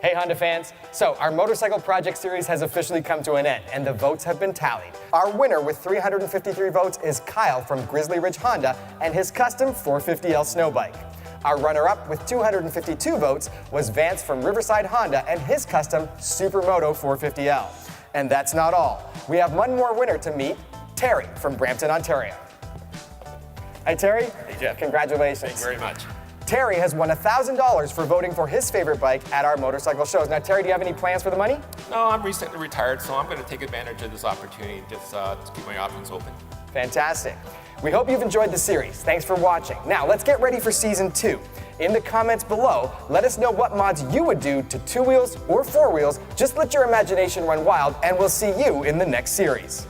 Hey Honda fans, so our motorcycle project series has officially come to an end and the votes have been tallied. Our winner with 353 votes is Kyle from Grizzly Ridge Honda and his custom 450L Snowbike. Our runner-up with 252 votes was Vance from Riverside Honda and his custom Supermoto 450L. And that's not all. We have one more winner to meet, Terry from Brampton, Ontario. Hi Terry. Hey Jeff. Congratulations. Thanks very much. Terry has won $1,000 for voting for his favorite bike at our motorcycle shows. Now Terry, do you have any plans for the money? No, I'm recently retired, so I'm going to take advantage of this opportunity just to keep my options open. Fantastic. We hope you've enjoyed the series. Thanks for watching. Now let's get ready for season 2. In the comments below, let us know what mods you would do to 2 wheels or 4 wheels. Just let your imagination run wild and we'll see you in the next series.